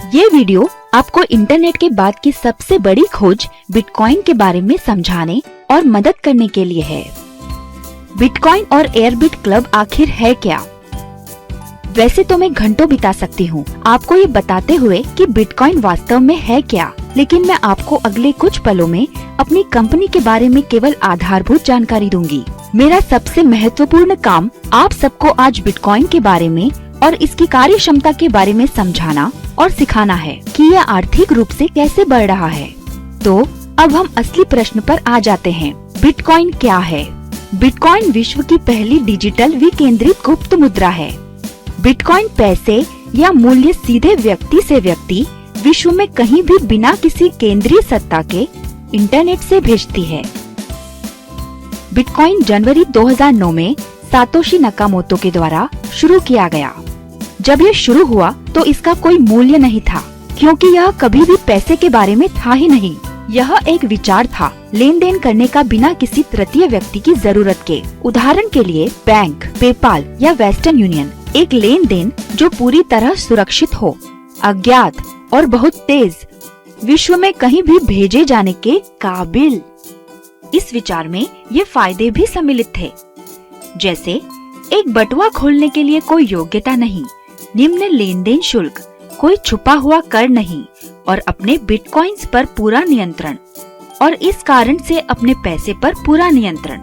ये वीडियो आपको इंटरनेट के बाद की सबसे बड़ी खोज बिटकॉइन के बारे में समझाने और मदद करने के लिए है। बिटकॉइन और एयरबिट क्लब आखिर है क्या? वैसे तो मैं घंटों बिता सकती हूँ आपको ये बताते हुए कि बिटकॉइन वास्तव में है क्या, लेकिन मैं आपको अगले कुछ पलों में अपनी कंपनी के बारे में केवल आधारभूत जानकारी दूंगी। मेरा सबसे महत्वपूर्ण काम आप सबको आज बिटकॉइन के बारे में और इसकी कार्य क्षमता के बारे में समझाना और सिखाना है कि यह आर्थिक रूप से कैसे बढ़ रहा है। तो अब हम असली प्रश्न पर आ जाते हैं। बिटकॉइन क्या है? बिटकॉइन विश्व की पहली डिजिटल विकेंद्रित गुप्त मुद्रा है। बिटकॉइन पैसे या मूल्य सीधे व्यक्ति से व्यक्ति विश्व में कहीं भी बिना किसी केंद्रीय सत्ता के इंटरनेट से भेजती है। बिटकॉइन जनवरी 2009 में सातोशी नकामोटो के द्वारा शुरू किया गया। जब यह शुरू हुआ तो इसका कोई मूल्य नहीं था, क्योंकि यह कभी भी पैसे के बारे में था ही नहीं। यह एक विचार था, लेन देन करने का बिना किसी तृतीय व्यक्ति की जरूरत के। उदाहरण के लिए बैंक, पेपाल या वेस्टर्न यूनियन, एक लेन देन जो पूरी तरह सुरक्षित हो, अज्ञात और बहुत तेज, विश्व में कहीं भी भेजे जाने के काबिल। इस विचार में ये फायदे भी सम्मिलित थे, जैसे एक बटुआ खोलने के लिए कोई योग्यता नहीं, निम्न लेन देन शुल्क, कोई छुपा हुआ कर नहीं और अपने बिटकॉइंस पर पूरा नियंत्रण, और इस कारण से अपने पैसे पर पूरा नियंत्रण।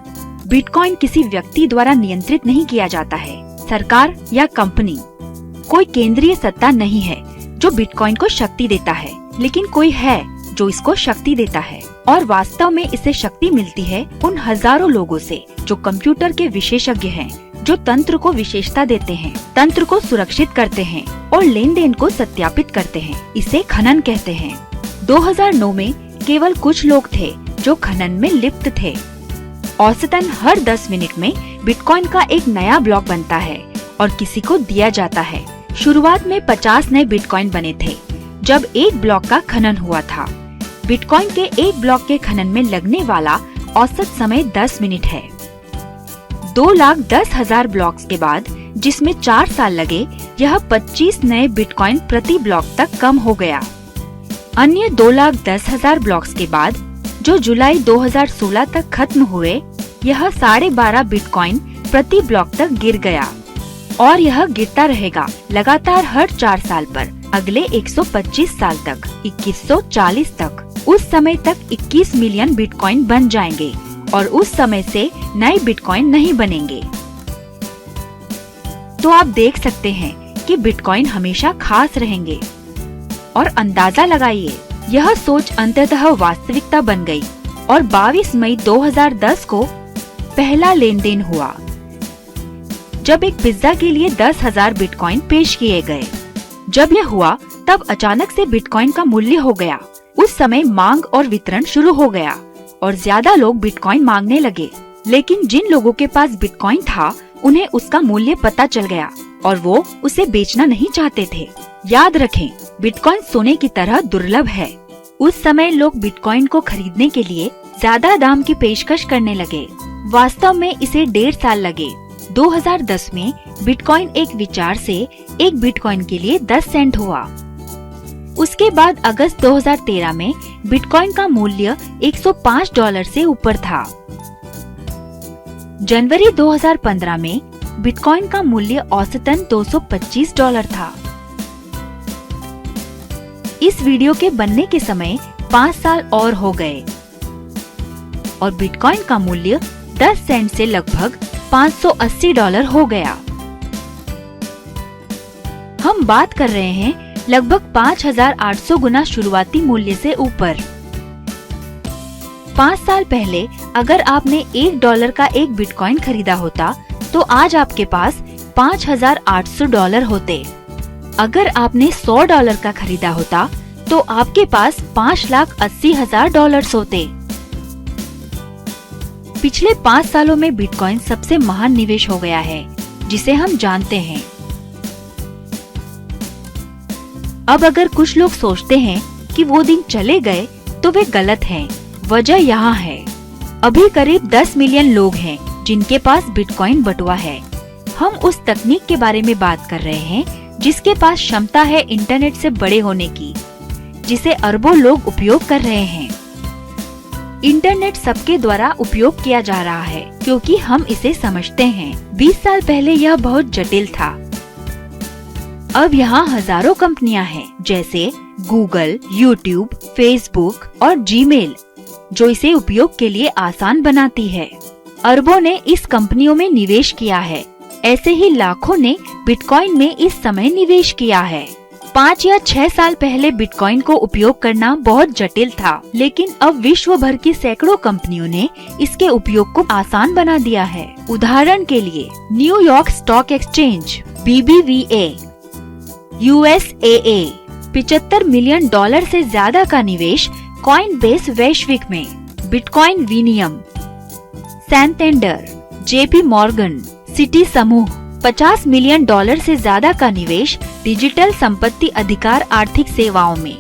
बिटकॉइन किसी व्यक्ति द्वारा नियंत्रित नहीं किया जाता है, सरकार या कंपनी। कोई केंद्रीय सत्ता नहीं है जो बिटकॉइन को शक्ति देता है, लेकिन कोई है जो इसको शक्ति देता है, और वास्तव में इसे शक्ति मिलती है उन हजारों लोगों से जो कंप्यूटर के विशेषज्ञ हैं, जो तंत्र को विशेषता देते हैं, तंत्र को सुरक्षित करते हैं और लेन देन को सत्यापित करते हैं। इसे खनन कहते हैं। 2009 में केवल कुछ लोग थे जो खनन में लिप्त थे। औसतन हर 10 मिनट में बिटकॉइन का एक नया ब्लॉक बनता है और किसी को दिया जाता है। शुरुआत में 50 नए बिटकॉइन बने थे जब एक ब्लॉक का खनन हुआ था। बिटकॉइन के एक ब्लॉक के खनन में लगने वाला औसत समय 10 मिनट है। 2,10,000 ब्लॉक्स के बाद, जिसमें 4 साल लगे, यह 25 नए बिटकॉइन प्रति ब्लॉक तक कम हो गया। अन्य 2,10,000 ब्लॉक्स के बाद, जो जुलाई 2016 तक खत्म हुए, यह 12.5 बिटकॉइन प्रति ब्लॉक तक गिर गया और यह गिरता रहेगा लगातार हर 4 साल पर अगले 125 साल तक, 2140 तक। उस समय तक 21 मिलियन बिटकॉइन बन जाएंगे और उस समय से नए बिटकॉइन नहीं बनेंगे। तो आप देख सकते हैं कि बिटकॉइन हमेशा खास रहेंगे। और अंदाजा लगाइए, यह सोच अंततः वास्तविकता बन गई और 22 मई 2010 को पहला लेन देन हुआ, जब एक पिज्जा के लिए 10,000 बिटकॉइन पेश किए गए। जब यह हुआ तब अचानक से बिटकॉइन का मूल्य हो गया। उस समय मांग और वितरण शुरू हो गया और ज्यादा लोग बिटकॉइन मांगने लगे। लेकिन जिन लोगों के पास बिटकॉइन था उन्हें उसका मूल्य पता चल गया और वो उसे बेचना नहीं चाहते थे। याद रखें, बिटकॉइन सोने की तरह दुर्लभ है। उस समय लोग बिटकॉइन को खरीदने के लिए ज्यादा दाम की पेशकश करने लगे। वास्तव में इसे 1.5 साल लगे। 2010 में बिटकॉइन एक विचार से एक बिटकॉइन के लिए 10 सेंट हुआ। उसके बाद अगस्त 2013 में बिटकॉइन का मूल्य $105 से ऊपर था। जनवरी 2015 में बिटकॉइन का मूल्य औसतन $225 था। इस वीडियो के बनने के समय 5 साल और हो गए और बिटकॉइन का मूल्य 10 सेंट से लगभग $580 हो गया। हम बात कर रहे हैं लगभग 5,800 गुना शुरुआती मूल्य से ऊपर। 5 साल पहले अगर आपने $1 का एक बिटकॉइन खरीदा होता तो आज आपके पास $5,800 होते। अगर आपने $100 का खरीदा होता तो आपके पास $5,80,000 होते। पिछले 5 सालों में बिटकॉइन सबसे महान निवेश हो गया है जिसे हम जानते हैं। अब अगर कुछ लोग सोचते हैं कि वो दिन चले गए तो वे गलत हैं। वजह यहाँ है, अभी करीब 10 मिलियन लोग हैं जिनके पास बिटकॉइन बटुआ है। हम उस तकनीक के बारे में बात कर रहे हैं जिसके पास क्षमता है इंटरनेट से बड़े होने की, जिसे अरबों लोग उपयोग कर रहे हैं। इंटरनेट सबके द्वारा उपयोग किया जा रहा है क्योंकि हम इसे समझते हैं। 20 साल पहले यह बहुत जटिल था। अब यहाँ हजारों कंपनियां हैं, जैसे गूगल, यूट्यूब, फेसबुक और जीमेल, जो इसे उपयोग के लिए आसान बनाती है। अरबों ने इस कंपनियों में निवेश किया है। ऐसे ही लाखों ने बिटकॉइन में इस समय निवेश किया है। 5 या 6 साल पहले बिटकॉइन को उपयोग करना बहुत जटिल था, लेकिन अब विश्व भर की सैकड़ों कंपनियों ने इसके उपयोग को आसान बना दिया है। उदाहरण के लिए New York stock exchange, BBVA, USAA, $75 million से ज्यादा का निवेश कॉइनबेस वैश्विक में, बिटकॉइन विनियम, सैंटेंडर, JP मॉर्गन, सिटी समूह, $50 मिलियन से ज्यादा का निवेश डिजिटल संपत्ति अधिकार आर्थिक सेवाओं में,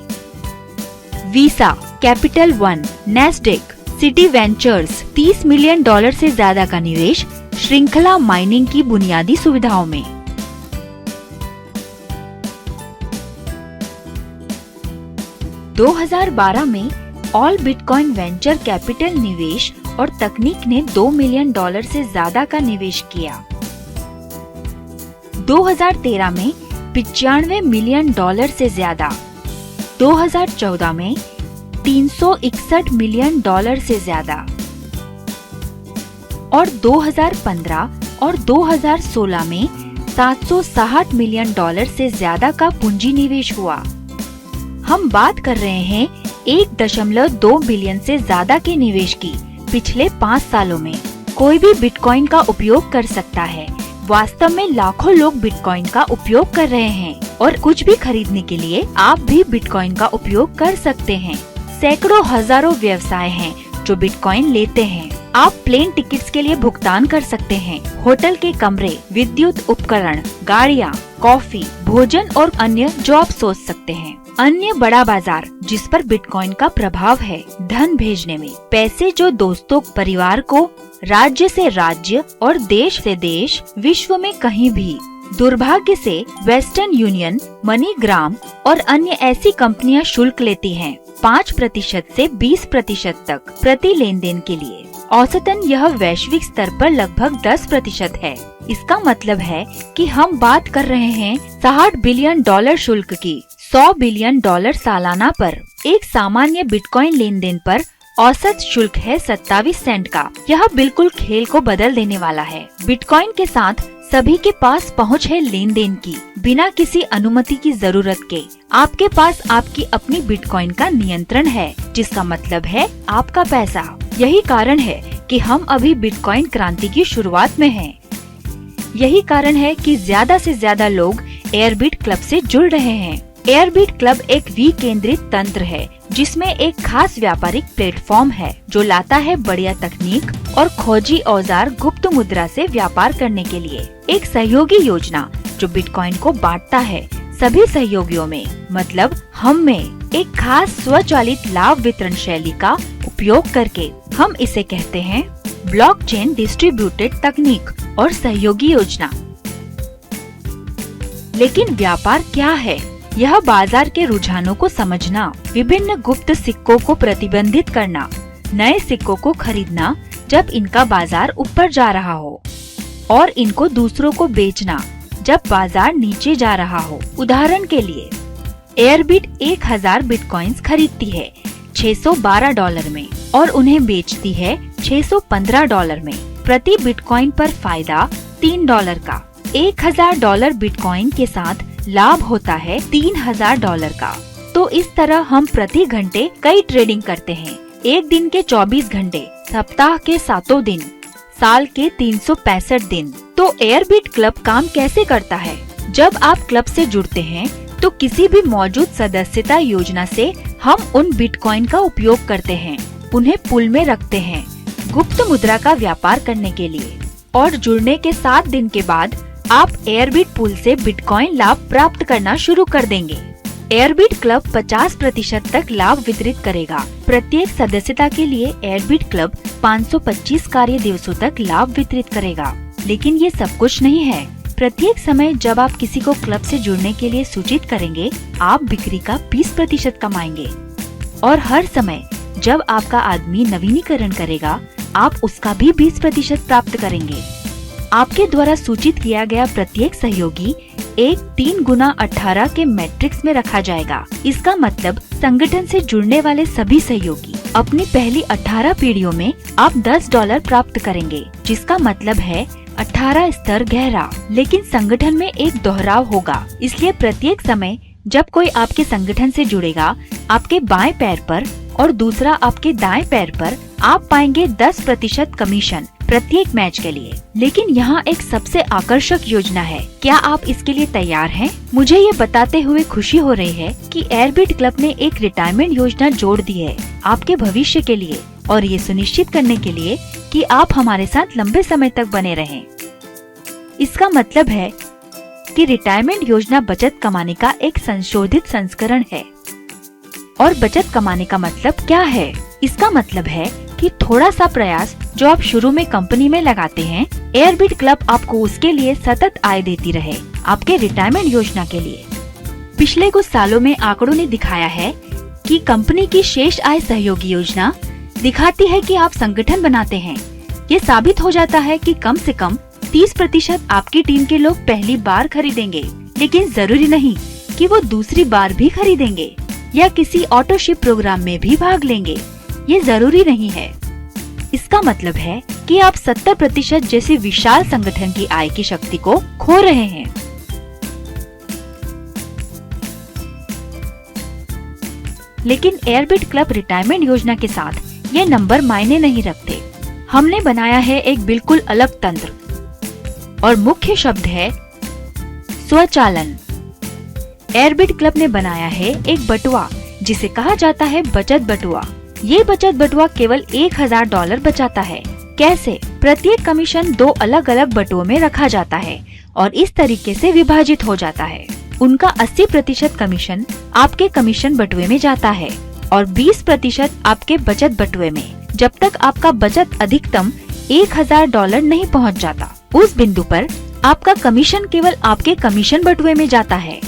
visa, capital one, Nasdaq, city ventures, $30 million से ज्यादा का निवेश श्रृंखला माइनिंग की बुनियादी सुविधाओं में। दो 2012 में ऑल बिटकॉइन वेंचर कैपिटल निवेश और तकनीक ने $2 मिलियन से ज्यादा का निवेश किया। 2013 में $95 मिलियन से ज्यादा, 2014 में $361 मिलियन से ज्यादा और 2015 और 2016 में $760 मिलियन से ज्यादा का पूंजी निवेश हुआ। हम बात कर रहे हैं 1.2 बिलियन से ज्यादा के निवेश की पिछले 5 सालों में। कोई भी बिटकॉइन का उपयोग कर सकता है। वास्तव में लाखों लोग बिटकॉइन का उपयोग कर रहे हैं और कुछ भी खरीदने के लिए आप भी बिटकॉइन का उपयोग कर सकते हैं। सैकड़ों हजारों व्यवसाय हैं जो बिटकॉइन लेते हैं। आप प्लेन टिकट्स के लिए भुगतान कर सकते हैं, होटल के कमरे, विद्युत उपकरण, गाड़ियाँ, कॉफी, भोजन और अन्य जो आप सोच सकते हैं। अन्य बड़ा बाजार जिस पर बिटकॉइन का प्रभाव है, धन भेजने में। पैसे जो दोस्तों, परिवार को राज्य से राज्य और देश से देश, विश्व में कहीं भी। दुर्भाग्य से वेस्टर्न यूनियन, मनीग्राम और अन्य ऐसी कंपनियां शुल्क लेती हैं 5% से 20% तक प्रति लेन देन के लिए। औसतन यह वैश्विक स्तर पर लगभग 10% है। इसका मतलब है कि हम बात कर रहे हैं $60 बिलियन शुल्क की। $100 बिलियन सालाना पर। एक सामान्य बिटकॉइन लेन देन पर औसत शुल्क है 27 सेंट का। यह बिल्कुल खेल को बदल देने वाला है। बिटकॉइन के साथ सभी के पास पहुंच है लेन देन की, बिना किसी अनुमति की जरूरत के। आपके पास आपकी अपनी बिटकॉइन का नियंत्रण है, जिसका मतलब है आपका पैसा। यही कारण है कि हम अभी बिटकॉइन क्रांति की शुरुआत में हैं। यही कारण है कि ज्यादा से ज्यादा लोग एयरबिट क्लब से जुड़ रहे हैं। एयरबिट क्लब एक विकेंद्रित तंत्र है जिसमें एक खास व्यापारिक प्लेटफॉर्म है जो लाता है बढ़िया तकनीक और खोजी औजार गुप्त मुद्रा से व्यापार करने के लिए। एक सहयोगी योजना जो बिटकॉइन को बांटता है सभी सहयोगियों में, मतलब हम में, एक खास स्वचालित लाभ वितरण शैली का उपयोग करके। हम इसे कहते हैं ब्लॉकचेन डिस्ट्रीब्यूटेड तकनीक और सहयोगी योजना। लेकिन व्यापार क्या है? यह बाजार के रुझानों को समझना, विभिन्न गुप्त सिक्कों को प्रतिबंधित करना, नए सिक्कों को खरीदना जब इनका बाजार ऊपर जा रहा हो और इनको दूसरों को बेचना जब बाजार नीचे जा रहा हो। उदाहरण के लिए एयरबिट 1000 बिटकॉइंस खरीदती है $612 में और उन्हें बेचती है $615 में। प्रति बिटकॉइन पर फायदा $3 का। $1000 बिटकॉइन के साथ लाभ होता है $3000 का। तो इस तरह हम प्रति घंटे कई ट्रेडिंग करते हैं। एक दिन के 24 घंटे, सप्ताह के 7 दिन, साल के 365 दिन। तो एयरबिट क्लब काम कैसे करता है? जब आप क्लब से जुड़ते हैं तो किसी भी मौजूद सदस्यता योजना से हम उन बिटकॉइन का उपयोग करते हैं, उन्हें पूल में रखते हैं गुप्त मुद्रा का व्यापार करने के लिए। और जुड़ने के 7 दिन के बाद आप एयरबिट पूल से बिटकॉइन लाभ प्राप्त करना शुरू कर देंगे। एयरबिट क्लब 50% तक लाभ वितरित करेगा। प्रत्येक सदस्यता के लिए एयरबिट क्लब 525 कार्य दिवसों तक लाभ वितरित करेगा। लेकिन ये सब कुछ नहीं है। प्रत्येक समय जब आप किसी को क्लब से जुड़ने के लिए सूचित करेंगे, आप बिक्री का 20% कमाएंगे। और हर समय जब आपका आदमी नवीनीकरण करेगा, आप उसका भी 20% प्राप्त करेंगे। आपके द्वारा सूचित किया गया प्रत्येक सहयोगी एक 3 गुना 18 के मैट्रिक्स में रखा जाएगा। इसका मतलब संगठन से जुड़ने वाले सभी सहयोगी अपनी पहली 18 पीढ़ियों में आप $10 प्राप्त करेंगे, जिसका मतलब है 18 स्तर गहरा। लेकिन संगठन में एक दोहराव होगा, इसलिए प्रत्येक समय जब कोई आपके संगठन से जुड़ेगा, आपके बाएं पैर पर और दूसरा आपके दाएं पैर पर आप पाएंगे 10% कमीशन प्रत्येक मैच के लिए। लेकिन यहाँ एक सबसे आकर्षक योजना है। क्या आप इसके लिए तैयार हैं? मुझे ये बताते हुए खुशी हो रही है कि एयरबिट क्लब ने एक रिटायरमेंट योजना जोड़ दी है आपके भविष्य के लिए, और ये सुनिश्चित करने के लिए कि आप हमारे साथ लंबे समय तक बने रहें। इसका मतलब है कि रिटायरमेंट योजना बचत कमाने का एक संशोधित संस्करण है। और बचत कमाने का मतलब क्या है? इसका मतलब है कि थोड़ा सा प्रयास जो आप शुरू में कंपनी में लगाते हैं, एयरबिट क्लब आपको उसके लिए सतत आय देती रहे आपके रिटायरमेंट योजना के लिए। पिछले कुछ सालों में आंकड़ों ने दिखाया है कि कंपनी की शेष आय सहयोगी योजना दिखाती है कि आप संगठन बनाते हैं। ये साबित हो जाता है कि कम से कम 30% आपकी टीम के लोग पहली बार खरीदेंगे, लेकिन जरूरी नहीं कि वो दूसरी बार भी खरीदेंगे या किसी ऑटोशिप प्रोग्राम में भी भाग लेंगे। ये जरूरी नहीं है। इसका मतलब है कि आप 70% जैसी विशाल संगठन की आय की शक्ति को खो रहे हैं। लेकिन एयरबिट क्लब रिटायरमेंट योजना के साथ ये नंबर मायने नहीं रखते। हमने बनाया है एक बिल्कुल अलग तंत्र, और मुख्य शब्द है स्वचालन। एयरबिट क्लब ने बनाया है एक बटुआ जिसे कहा जाता है बचत बटुआ। ये बचत बटुआ केवल $1000 बचाता है। कैसे? प्रत्येक कमीशन 2 अलग अलग बटुओं में रखा जाता है और इस तरीके से विभाजित हो जाता है। उनका 80% कमीशन आपके कमीशन बटुए में जाता है और 20% आपके बचत बटुए में, जब तक आपका बचत अधिकतम $1000 नहीं पहुंच जाता। उस बिंदु पर आपका कमीशन केवल आपके कमीशन बटुए में जाता है।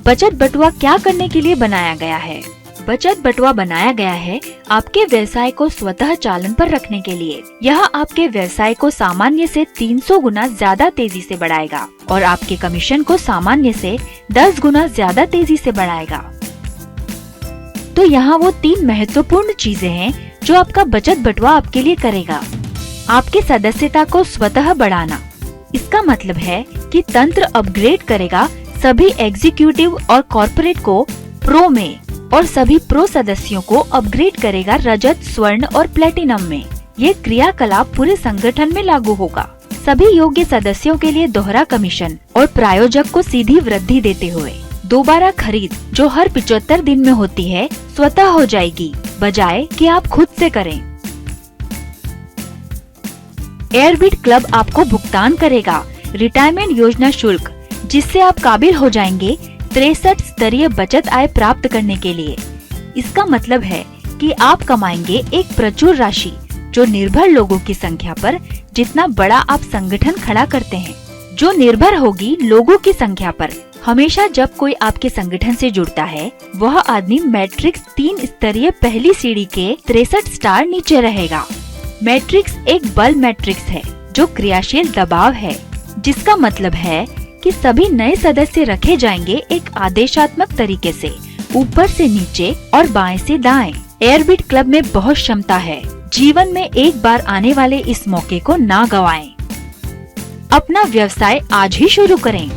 बचत बटुआ क्या करने के लिए बनाया गया है? बचत बटुआ बनाया गया है आपके व्यवसाय को स्वतः चालन पर रखने के लिए। यह आपके व्यवसाय को सामान्य से 300 गुना ज्यादा तेजी से बढ़ाएगा और आपके कमीशन को सामान्य से 10 गुना ज्यादा तेजी से बढ़ाएगा। तो यहाँ वो 3 महत्वपूर्ण चीजें हैं जो आपका बचत बटुआ आपके लिए करेगा। आपके सदस्यता को स्वतः बढ़ाना। इसका मतलब है कि तंत्र अपग्रेड करेगा सभी एग्जीक्यूटिव और कॉर्पोरेट को प्रो में, और सभी प्रो सदस्यों को अपग्रेड करेगा रजत, स्वर्ण और प्लेटिनम में। ये क्रियाकलाप पूरे संगठन में लागू होगा। सभी योग्य सदस्यों के लिए दोहरा कमीशन और प्रायोजक को सीधी वृद्धि देते हुए दोबारा खरीद जो हर 75 दिन में होती है स्वतः हो जाएगी, बजाय कि आप खुद से करें। एयरबिट क्लब आपको भुगतान करेगा रिटायरमेंट योजना शुल्क, जिससे आप काबिल हो जाएंगे 63 स्तरीय बचत आय प्राप्त करने के लिए। इसका मतलब है कि आप कमाएंगे एक प्रचुर राशि जो निर्भर लोगों की संख्या पर, जितना बड़ा आप संगठन खड़ा करते हैं, जो निर्भर होगी लोगों की संख्या पर। हमेशा जब कोई आपके संगठन से जुड़ता है, वह आदमी मैट्रिक्स 3 स्तरीय पहली सीढ़ी के 63 स्टार नीचे रहेगा। मैट्रिक्स एक बल मैट्रिक्स है जो क्रियाशील दबाव है, जिसका मतलब है कि सभी नए सदस्य रखे जाएंगे एक आदेशात्मक तरीके से, ऊपर से नीचे और बाएं से दाएं। एयरबिट क्लब में बहुत क्षमता है। जीवन में एक बार आने वाले इस मौके को ना गवाएं। अपना व्यवसाय आज ही शुरू करें।